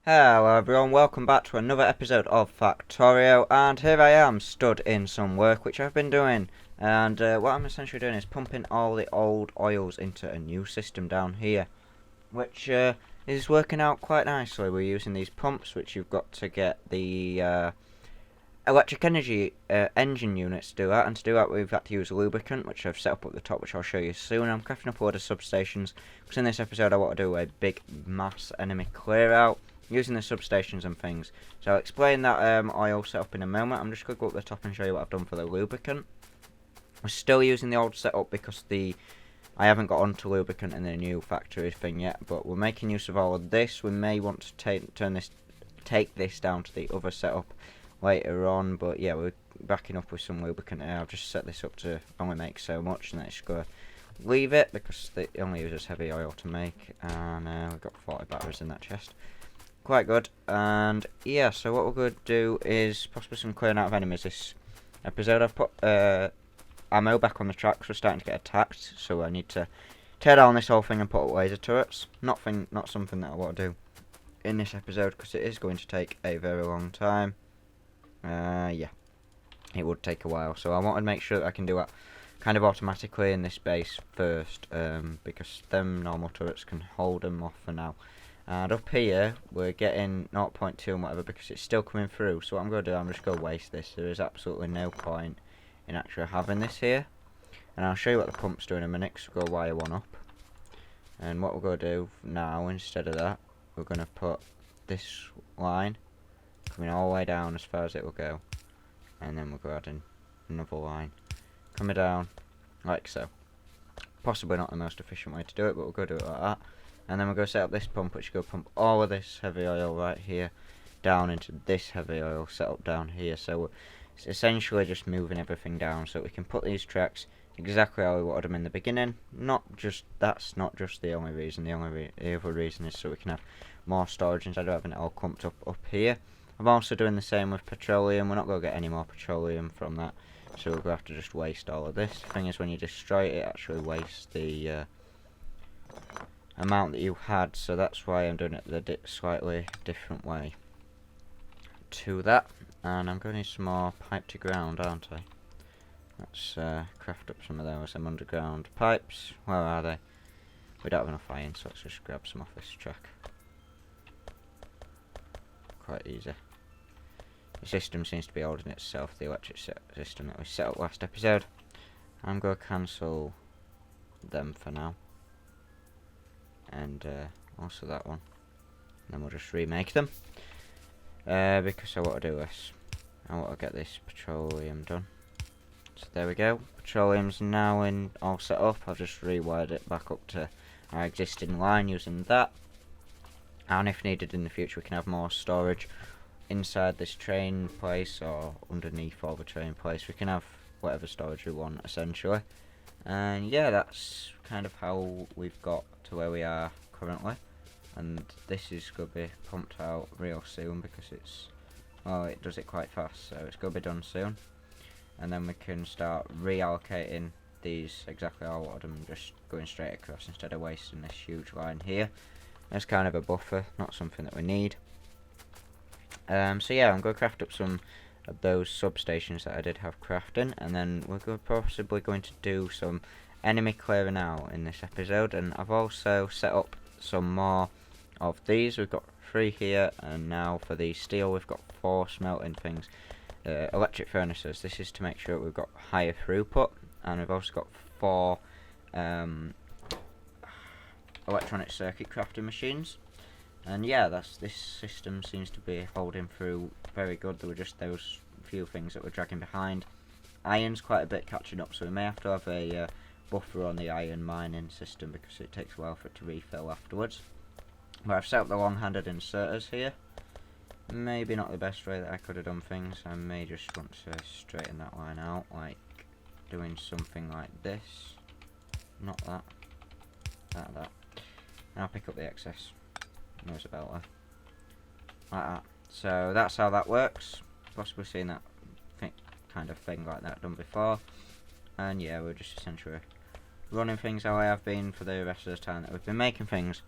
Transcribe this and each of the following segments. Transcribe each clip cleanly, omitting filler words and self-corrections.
Hello everyone, welcome back to another episode of Factorio, and here I am stood in some work which I've been doing, and what I'm essentially doing is pumping all the old oils into a new system down here, which is working out quite nicely. We're using these pumps which you've got to get the electric energy engine units to do that, and to do that we've had to use lubricant, which I've set up at the top, which I'll show you soon. I'm crafting up a lot of substations, because in this episode I want to do a big mass enemy clear out using the substations and things. So I'll explain that oil setup in a moment. I'm just going to go up the top and show you what I've done for the lubricant. We're still using the old setup because I haven't got onto lubricant in the new factory thing yet, but we're making use of all of this. We may want to take this down to the other setup later on, but yeah, we're backing up with some lubricant here. I've just set this up to only make so much, and then it's going to leave it because it only uses heavy oil to make, and we've got 40 batteries in that chest. Quite good. And yeah, so what we're going to do is possibly some clearing out of enemies this episode. I've put ammo back on the tracks. We're starting to get attacked, so I need to tear down this whole thing and put up laser turrets. Not something that I want to do in this episode because it is going to take a very long time. Yeah, it would take a while, so I want to make sure that I can do that kind of automatically in this base first, because them normal turrets can hold them off for now. And up here we're getting 0.2 and whatever because it's still coming through. So what I'm going to do, I'm just going to waste this. There is absolutely no point in actually having this here. And I'll show you what the pump's doing in a minute, so we'll go wire one up. And what we're going to do now, instead of that, we're going to put this line coming all the way down as far as it will go. And then we'll go add in another line coming down like so. Possibly not the most efficient way to do it, but we'll go do it like that. And then we're going to set up this pump, which is going to pump all of this heavy oil right here down into this heavy oil set up down here. So it's essentially just moving everything down so we can put these tracks exactly how we wanted them in the beginning. That's not just the only reason. The other reason is so we can have more storage instead of having it all clumped up here. I'm also doing the same with petroleum. We're not going to get any more petroleum from that, so we're going to have to just waste all of this. The thing is, when you destroy it, it actually wastes the amount that you had, so that's why I'm doing it the slightly different way to that. And I'm going to need some more pipe to ground, aren't I? Let's craft up some of them underground pipes. Where are they? We don't have enough iron, so let's just grab some off this track. Quite easy. The system seems to be holding itself, the electric system that we set up last episode. I'm going to cancel them for now. And also that one. And then we'll just remake them. Because I want to do this. I want to get this petroleum done. So there we go. Petroleum's now all set up. I've just rewired it back up to our existing line using that. And if needed in the future, we can have more storage inside this train place or underneath all the train place. We can have whatever storage we want, essentially. And yeah, that's kind of how we've got to where we are currently. And this is going to be pumped out real soon because it does it quite fast, so it's going to be done soon. And then we can start reallocating these exactly how I wanted them, just going straight across instead of wasting this huge line here. It's kind of a buffer, not something that we need. So yeah, I'm going to craft up some of those substations that I did have crafting, and then we're possibly going to do some enemy clearing out in this episode. And I've also set up some more of these. We've got 3 here, and now for the steel we've got 4 smelting things. Electric furnaces. This is to make sure we've got higher throughput, and we've also got 4 electronic circuit crafting machines. And yeah, this system seems to be holding through very good. There were just those few things that were dragging behind. Iron's quite a bit catching up, so we may have to have a buffer on the iron mining system because it takes a while for it to refill afterwards. But I've set up the long-handed inserters here. Maybe not the best way that I could have done things. I may just want to straighten that line out, like doing something like this. Not that. That. And I'll pick up the excess. Knows about that. Like that. So that's how that works. Possibly seen that kind of thing like that done before. And yeah, we're just essentially running things how I have been for the rest of the time that we've been making things.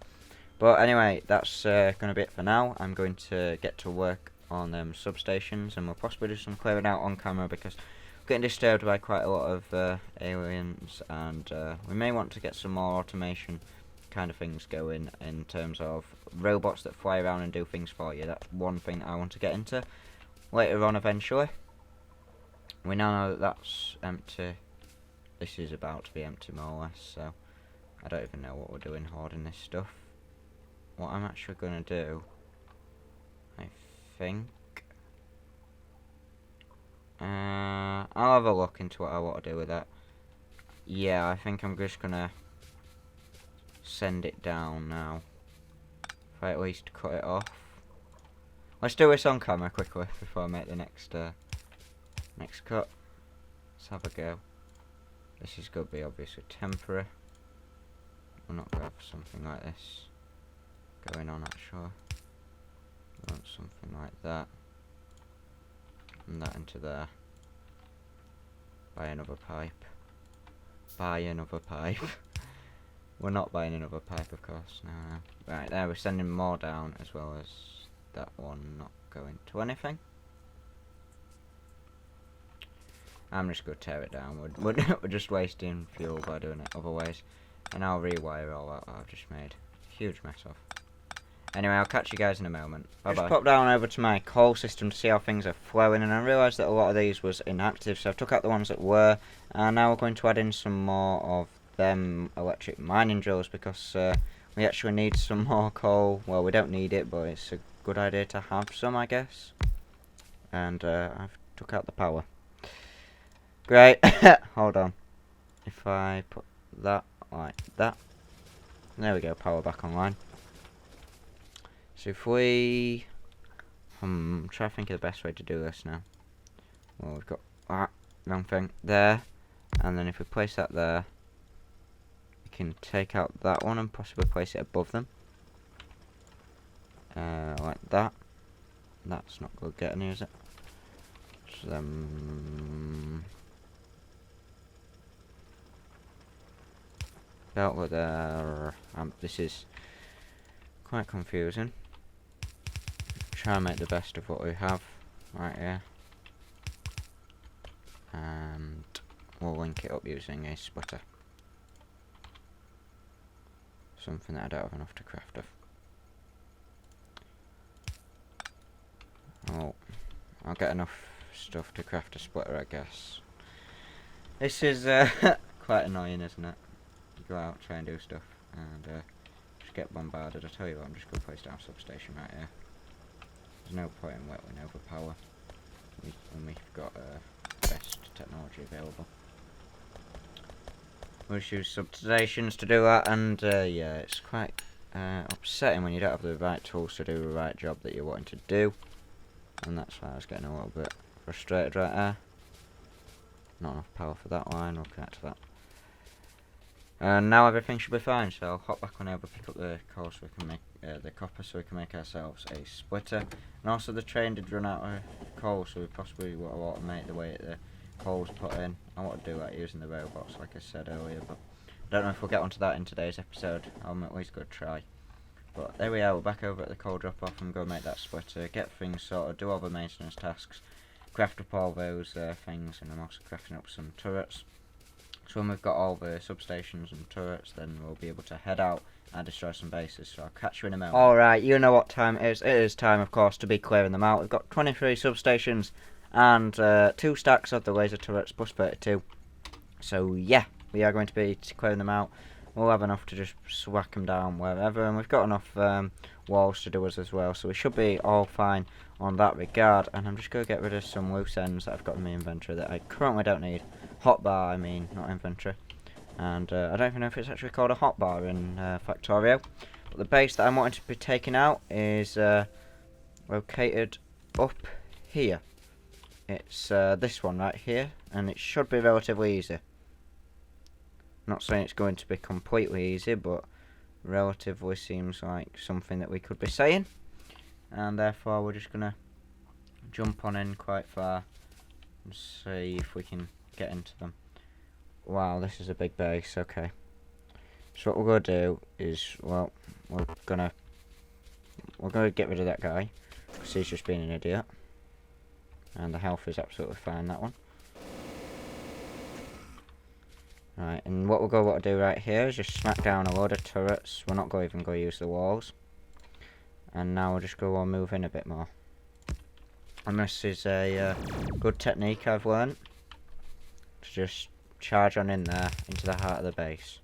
But anyway, that's going to be it for now. I'm going to get to work on substations, and we'll possibly do some clearing out on camera because we're getting disturbed by quite a lot of aliens, and we may want to get some more automation kind of things going in terms of robots that fly around and do things for you. That's one thing I want to get into later on eventually. We now know that that's empty. This is about to be empty more or less, so I don't even know what we're doing hoarding this stuff. What I'm actually going to do, I think, I'll have a look into what I want to do with that. Yeah, I think I'm just going to send it down now. If I at least cut it off. Let's do this on camera quickly before I make the next cut. Let's have a go. This is going to be obviously temporary. We're not going to have something like this going on actually. We want something like that. And that into there. Buy another pipe. Buy another pipe. We're not buying another pipe, of course. No, no. Right, there we're sending more down as well as that one not going to anything. I'm just going to tear it down. We're just wasting fuel by doing it otherwise. And I'll rewire all that I've just made a huge mess of. Anyway, I'll catch you guys in a moment. Bye bye. Just popped down over to my coal system to see how things are flowing, and I realised that a lot of these was inactive, so I took out the ones that were, and now we're going to add in some more of them electric mining drills because we actually need some more coal. Well, we don't need it, but it's a good idea to have some, I guess. And I've took out the power. Great. Hold on. If I put that like that, there we go. Power back online. So if we try to think of the best way to do this now. Well, we've got that wrong thing there, and then if we place that there, we can take out that one and possibly place it above them, like that. That's not good getting, is it? So then over there. This is quite confusing. Try and make the best of what we have right here, and we'll link it up using a splitter. Something that I don't have enough to craft of. Oh, I'll get enough stuff to craft a splitter, I guess. This is quite annoying, isn't it? You go out, try and do stuff, and just get bombarded. I tell you what, I'm just going to place down a substation right here. There's no point in whittling over power when we've got best technology available. We'll just use substations to do that, and yeah, it's quite upsetting when you don't have the right tools to do the right job that you're wanting to do, and that's why I was getting a little bit frustrated right there. Not enough power for that line, we'll connect to that. And now everything should be fine, so I'll hop back on over, pick up the coal so we can make the copper so we can make ourselves a splitter. And also the train did run out of coal, so we possibly want to automate the way the coal's put in. I want to do that using the robots like I said earlier, but I don't know if we'll get onto that in today's episode. I'm at least going to try. But there we are, we're back over at the coal drop off and go make that splitter, get things sorted, do all the maintenance tasks, craft up all those things, and I'm also crafting up some turrets. So when we've got all the substations and turrets, then we'll be able to head out and destroy some bases. So I'll catch you in a moment. Alright, you know what time it is. It is time, of course, to be clearing them out. We've got 23 substations and 2 stacks of the laser turrets plus 32. So yeah, we are going to be clearing them out. We'll have enough to just whack them down wherever, and we've got enough walls to do us as well. So we should be all fine on that regard. And I'm just going to get rid of some loose ends that I've got in my inventory that I currently don't need. Hotbar, I mean, not inventory. And I don't even know if it's actually called a hotbar in Factorio. But the base that I'm wanting to be taking out is located up here. It's this one right here, and it should be relatively easy. Not saying it's going to be completely easy, but relatively seems like something that we could be saying. And therefore we're just going to jump on in quite far and see if we can get into them. Wow, this is a big base, okay. So what we're going to do is, well, we're gonna get rid of that guy because he's just being an idiot. And the health is absolutely fine, that one. Right, and what we're going to do right here is just smack down a load of turrets. We're not even going to use the walls. And now we'll just go and move in a bit more. And this is a good technique I've learned. To just charge on in there, into the heart of the base.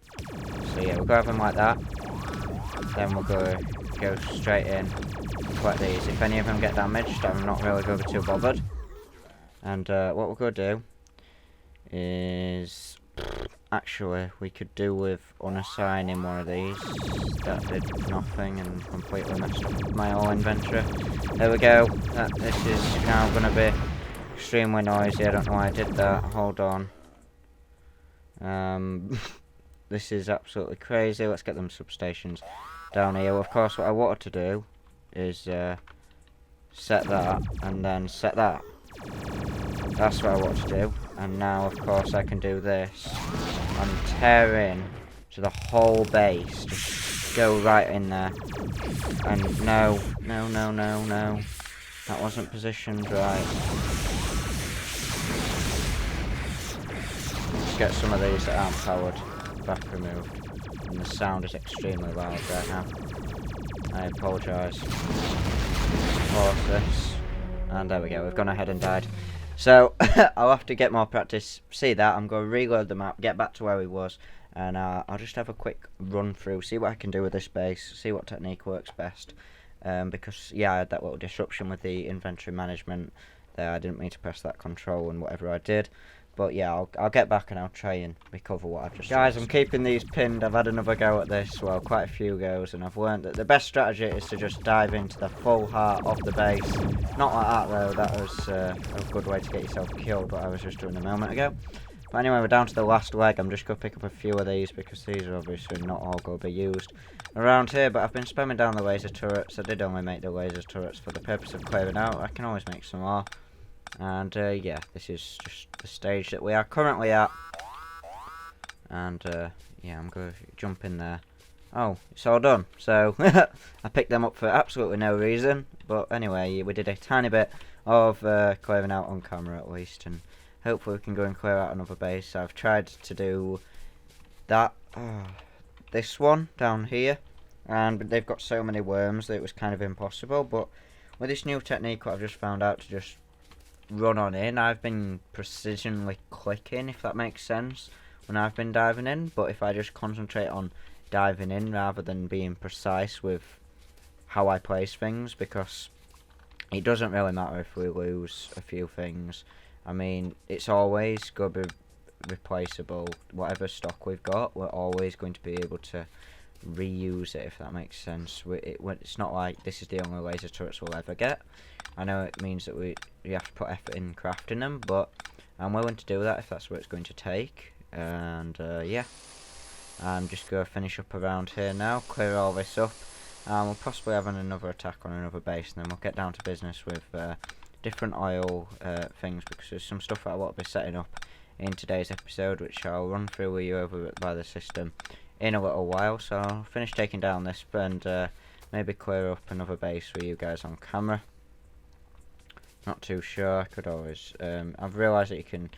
So yeah, we'll go have them like that. Then we'll go straight in and collect these. If any of them get damaged, I'm not really going to be too bothered. And what we're going to do is... Actually, we could do with unassigning one of these. That did nothing and completely messed up my whole inventory. There we go. This is now going to be extremely noisy. I don't know why I did that. Hold on. This is absolutely crazy. Let's get them substations down here. Well, of course, what I wanted to do is set that and then set that. That's what I want to do. And now, of course, I can do this. And tear in to the whole base. Just go right in there. And no. That wasn't positioned right. Let's get some of these that aren't powered back removed. And the sound is extremely loud right now. I apologise. Pause this. And there we go, we've gone ahead and died. So, I'll have to get more practice. See that, I'm going to reload the map, get back to where we was. And I'll just have a quick run through, see what I can do with this base, see what technique works best. Because, yeah, I had that little disruption with the inventory management there. I didn't mean to press that control and whatever I did. But yeah, I'll get back and I'll try and recover what I've just done. Guys, I'm keeping these pinned. I've had another go at this, well, quite a few goes, and I've learned that the best strategy is to just dive into the full heart of the base. Not like that though, that was a good way to get yourself killed, what I was just doing a moment ago. But anyway, we're down to the last leg. I'm just going to pick up a few of these because these are obviously not all going to be used around here. But I've been spamming down the laser turrets. I did only make the laser turrets for the purpose of clearing out. I can always make some more. And yeah, this is just the stage that we are currently at. And yeah, I'm going to jump in there. Oh, it's all done. So I picked them up for absolutely no reason. But anyway, we did a tiny bit of clearing out on camera at least. And hopefully we can go and clear out another base. I've tried to do that, this one down here. And they've got so many worms that it was kind of impossible. But with this new technique, what I've just found out to just run on in, I've been precisionally clicking, if that makes sense, when I've been diving in. But if I just concentrate on diving in rather than being precise with how I place things, because it doesn't really matter if we lose a few things. I mean, it's always going to be replaceable. Whatever stock we've got, we're always going to be able to reuse it, if that makes sense. It's not like this is the only laser turrets we'll ever get. I know it means that we have to put effort in crafting them, but I'm willing to do that if that's what it's going to take. And yeah, I'm just going to finish up around here now, clear all this up, and we'll possibly have another attack on another base, and then we'll get down to business with different oil things, because there's some stuff that I want to be setting up in today's episode, which I'll run through with you over by the system in a little while. So I'll finish taking down this and maybe clear up another base for you guys on camera. Not too sure. I could always I've realised that you can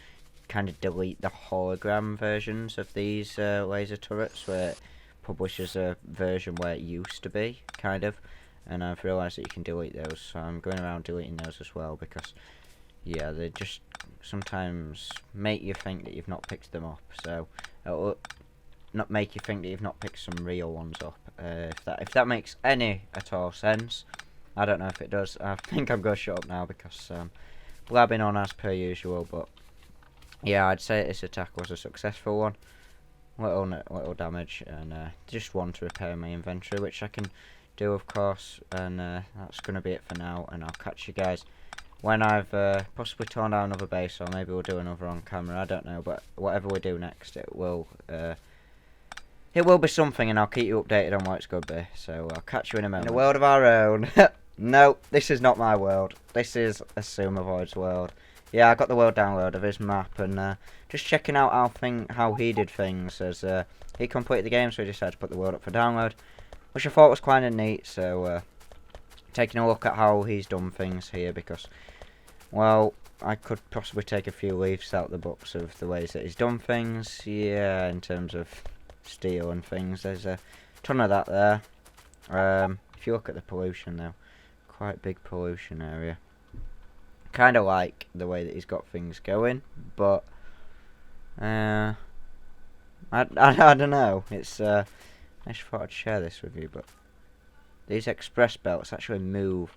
kind of delete the hologram versions of these laser turrets, where it publishes a version where it used to be, kind of, and I've realised that you can delete those, so I'm going around deleting those as well, because yeah, they just sometimes make you think that you've not picked them up. So it'll not make you think that you've not picked some real ones up, if that makes any at all sense. I don't know if it does. I think I'm going to shut up now because blabbing on as per usual. But yeah, I'd say this attack was a successful one. Little damage, and just one to repair my inventory, which I can do, of course. And that's going to be it for now. And I'll catch you guys when I've possibly torn down another base, or maybe we'll do another on camera. I don't know, but whatever we do next, it will be something, and I'll keep you updated on what it's going to be. So I'll catch you in a moment. In a world of our own. No, this is not my world. This is Assumevoid's world. Yeah, I got the world download of his map, and just checking out how he did things, as he completed the game, so he decided to put the world up for download. which I thought was kind of neat. So taking a look at how he's done things here, because, well, I could possibly take a few leaves out the books of the ways that he's done things. Yeah, in terms of steel and things, there's a ton of that there. If you look at the pollution though, quite big pollution area. Kind of like the way that he's got things going, but I don't know. It's I just thought I'd share this with you, but these express belts actually move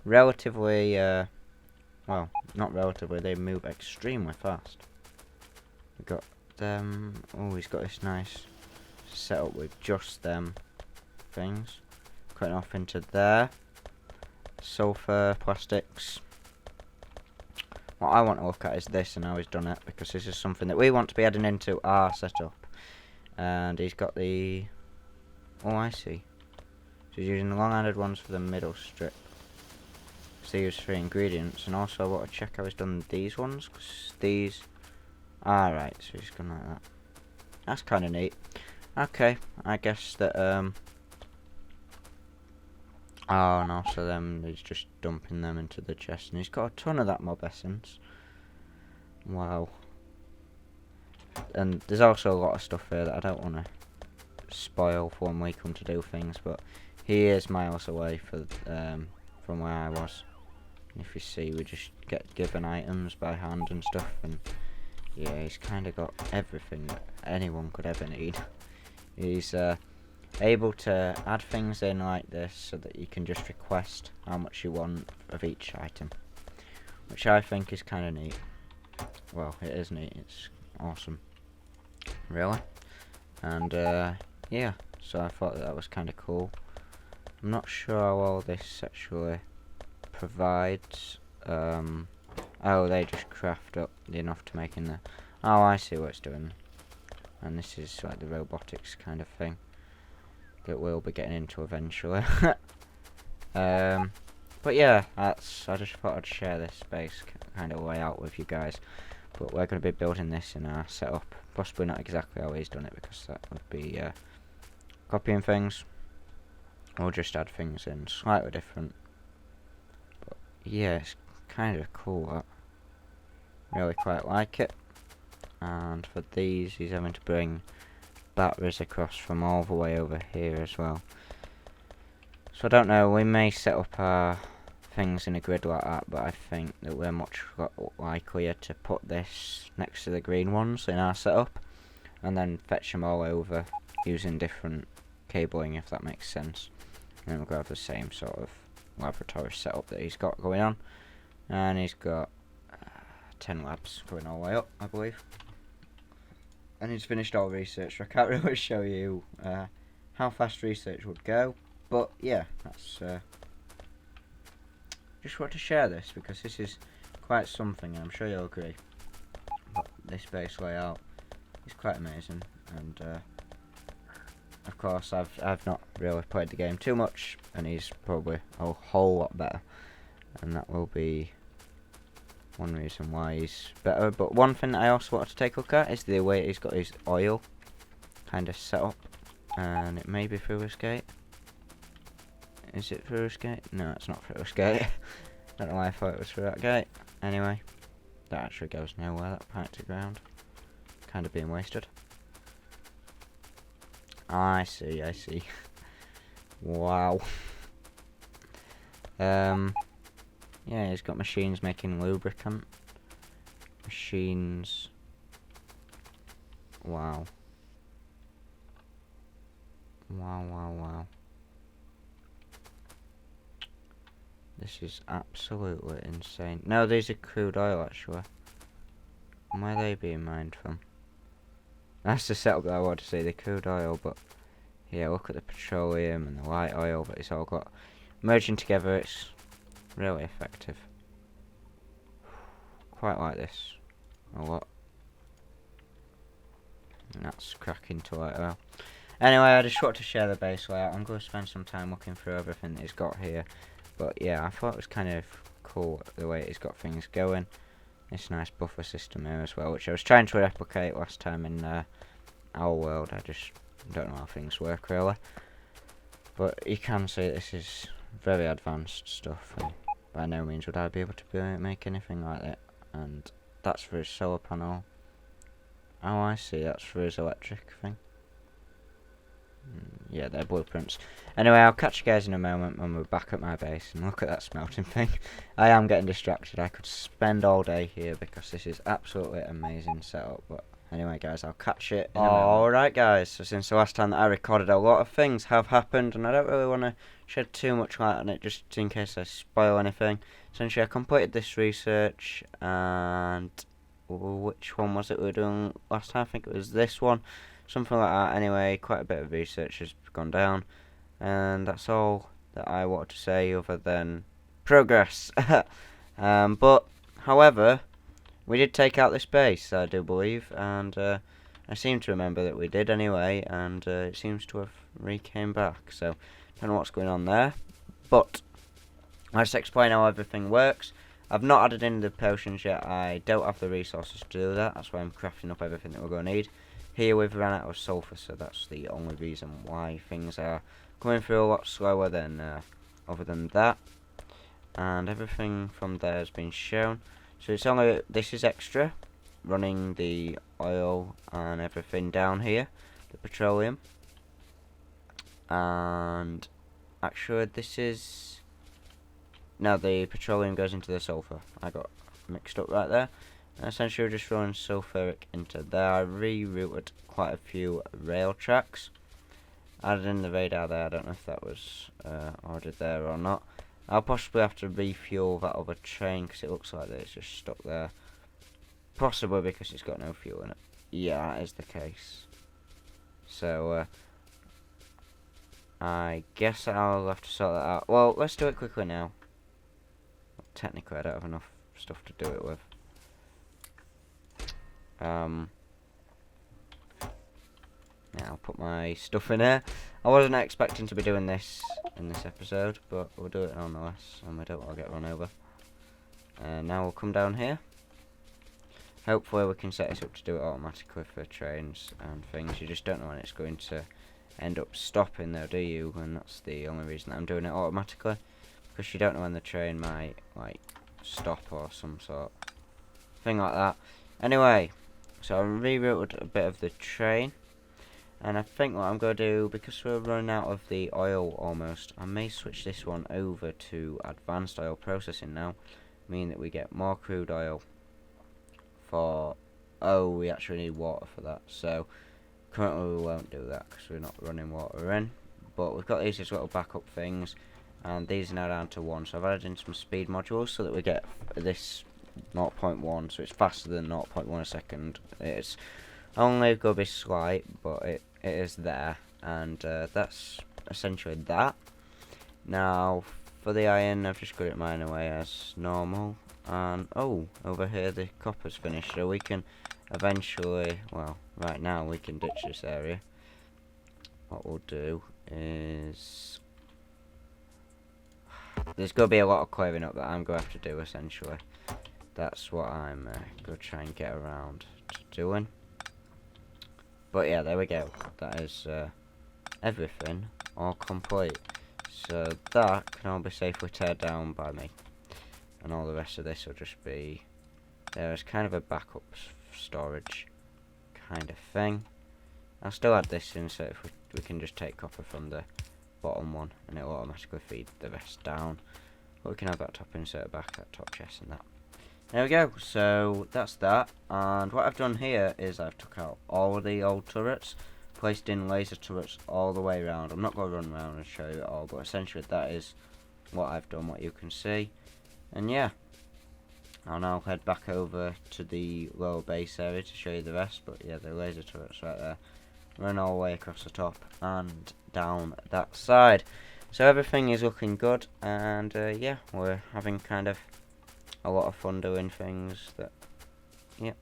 relatively, well, not relatively, they move extremely fast. We've got them. Oh, he's got this nice setup with just them things. Cutting off into there. Sulfur, plastics. What I want to look at is this and how he's done it, because this is something that we want to be adding into our setup. And he's got the... Oh, I see. So he's using the long-handed ones for the middle strip. So he used 3 ingredients, and also I want to check how he's done these ones, because these... Alright, so he's gone like that. That's kind of neat. Okay, I guess that, oh, and also then he's just dumping them into the chest, and he's got a ton of that mob essence. Wow. And there's also a lot of stuff here that I don't want to spoil for when we come to do things, but he is miles away from where I was. And if you see, we just get given items by hand and stuff, and yeah, he's kind of got everything that anyone could ever need. He's able to add things in like this so that you can just request how much you want of each item, which I think is kind of neat. Well, it is neat, it's awesome, really. And yeah, so I thought that was kind of cool. I'm not sure how all this actually provides. Oh, they just craft up enough to make in the... Oh, I see what it's doing. And this is like the robotics kind of thing that we'll be getting into eventually. But yeah, I just thought I'd share this base kind of layout with you guys. But we're going to be building this in our setup. Possibly not exactly how he's done it, because that would be copying things. We'll just add things in slightly different. But yeah, it's kind of cool. That. Really quite like it. And for these, he's having to bring batteries across from all the way over here as well. So I don't know, we may set up our things in a grid like that, but I think that we're much likelier to put this next to the green ones in our setup, and then fetch them all over using different cabling, if that makes sense. And then we're going to have the same sort of laboratory setup that he's got going on. And he's got 10 labs going all the way up, I believe. And he's finished all research, so I can't really show you how fast research would go. But yeah, that's just want to share this, because this is quite something, and I'm sure you'll agree. But this base layout is quite amazing, and of course I've not really played the game too much, and he's probably a whole lot better, and that will be one reason why he's better. But one thing that I also wanted to take a look at is the way he's got his oil kind of set up, and it may be through this gate. Is it through this gate? No, it's not through this gate. Don't know why I thought it was through that gate. Anyway, that actually goes nowhere, that pipe to ground. Kind of being wasted. I see, I see. Wow. Yeah, he's got machines making lubricant. Machines. Wow. Wow, wow, wow. This is absolutely insane. No, these are crude oil, actually. And where are they being mined from? That's the setup that I want to see, the crude oil, but... Yeah, look at the petroleum and the light oil, but it's all got... merging together, it's really effective. Quite like this a lot. And that's cracking to light oil. Anyway, I just wanted to share the base layout. I'm going to spend some time looking through everything that he's got here. But yeah, I thought it was kind of cool the way he's got things going. This nice buffer system here as well, which I was trying to replicate last time in our world. I just don't know how things work really. But you can see this is very advanced stuff, and by no means would I be able to make anything like that. And that's for his solar panel. Oh, I see, that's for his electric thing. Yeah, they're blueprints. Anyway, I'll catch you guys in a moment when we're back at my base, and look at that smelting thing. I am getting distracted. I could spend all day here because this is absolutely amazing setup. But anyway, guys, I'll catch you in a moment. Alright, guys, so since the last time that I recorded, a lot of things have happened, and I don't really want to shed too much light on it just in case I spoil anything. Essentially, I completed this research, and which one was it we were doing last time? I think it was this one. Something like that. Anyway, quite a bit of research has gone down, and that's all that I wanted to say other than progress. But, however, we did take out this base, I do believe, and I seem to remember that we did anyway, and it seems to have came back, so I don't know what's going on there. But, let's explain how everything works. I've not added in the potions yet. I don't have the resources to do that. That's why I'm crafting up everything that we're going to need. Here we've run out of sulfur, so that's the only reason why things are coming through a lot slower than other than that. And everything from there has been shown. So it's only, this is extra, running the oil and everything down here, the petroleum. And actually this is, now the petroleum goes into the sulfur. I got mixed up right there. And essentially we're just running sulfuric into there. I rerouted quite a few rail tracks. Added in the radar there. I don't know if that was ordered there or not. I'll possibly have to refuel that other train because it looks like that it's just stuck there. Possibly because it's got no fuel in it. Yeah, that is the case. So I guess I'll have to sort that out. Well, let's do it quickly now. Technically I don't have enough stuff to do it with. Yeah, I'll put my stuff in here. I wasn't expecting to be doing this in this episode, but we'll do it nonetheless, and we don't want to get run over. And now we'll come down here. Hopefully we can set this up to do it automatically for trains and things. You just don't know when it's going to end up stopping though, do you? And that's the only reason that I'm doing it automatically, because you don't know when the train might like stop or some sort thing like that. Anyway, so I rerouted a bit of the train, and I think what I'm going to do, because we're running out of the oil almost, I may switch this one over to advanced oil processing now, meaning that we get more crude oil for, oh, we actually need water for that, so currently we won't do that because we're not running water in, but we've got these as little backup things, and these are now down to 1, so I've added in some speed modules so that we get this 0.1, so it's faster than 0.1 a second. It's only going to be slight, but it is there, and that's essentially that. Now for the iron, I've just got it mine away as normal, and oh, over here the copper's finished, so we can eventually, well, right now we can ditch this area. What we'll do is, there's going to be a lot of clearing up that I'm going to have to do essentially. That's what I'm going to try and get around to doing. But yeah, there we go. That is everything all complete. So that can all be safely teared down by me. And all the rest of this will just be there as kind of a backup storage kind of thing. I'll still add this in so if we can just take copper from the bottom one and it'll automatically feed the rest down. But we can have that top insert back, that top chest and that. There we go, so that's that, and what I've done here is I've took out all of the old turrets, placed in laser turrets all the way around. I'm not going to run around and show you it all, but essentially that is what I've done, what you can see. And yeah, I'll now head back over to the lower base area to show you the rest, but yeah, the laser turrets right there, run all the way across the top and down that side. So everything is looking good, and yeah, we're having kind of a lot of fun doing things that, yep,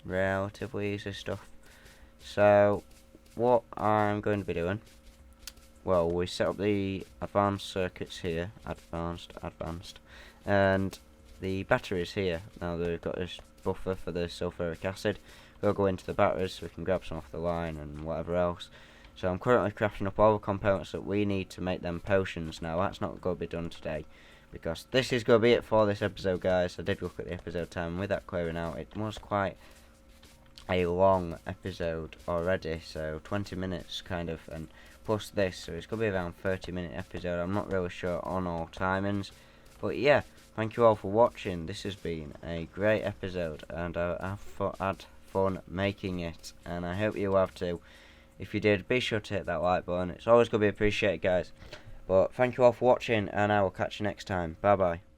relatively easy stuff. So what I'm going to be doing, well, we set up the advanced circuits here, advanced, and the batteries here. Now they've got this buffer for the sulfuric acid. We'll go into the batteries so we can grab some off the line and whatever else. So I'm currently crafting up all the components that we need to make them potions. Now that's not going to be done today, because this is going to be it for this episode, guys. I did look at the episode time, and with that clearing out, it was quite a long episode already, so 20 minutes kind of, and plus this, so it's going to be around 30-minute episode. I'm not really sure on all timings, but yeah, thank you all for watching. This has been a great episode, and I've had fun making it, and I hope you have too. If you did, be sure to hit that like button. It's always going to be appreciated, guys. But thank you all for watching, and I will catch you next time. Bye bye.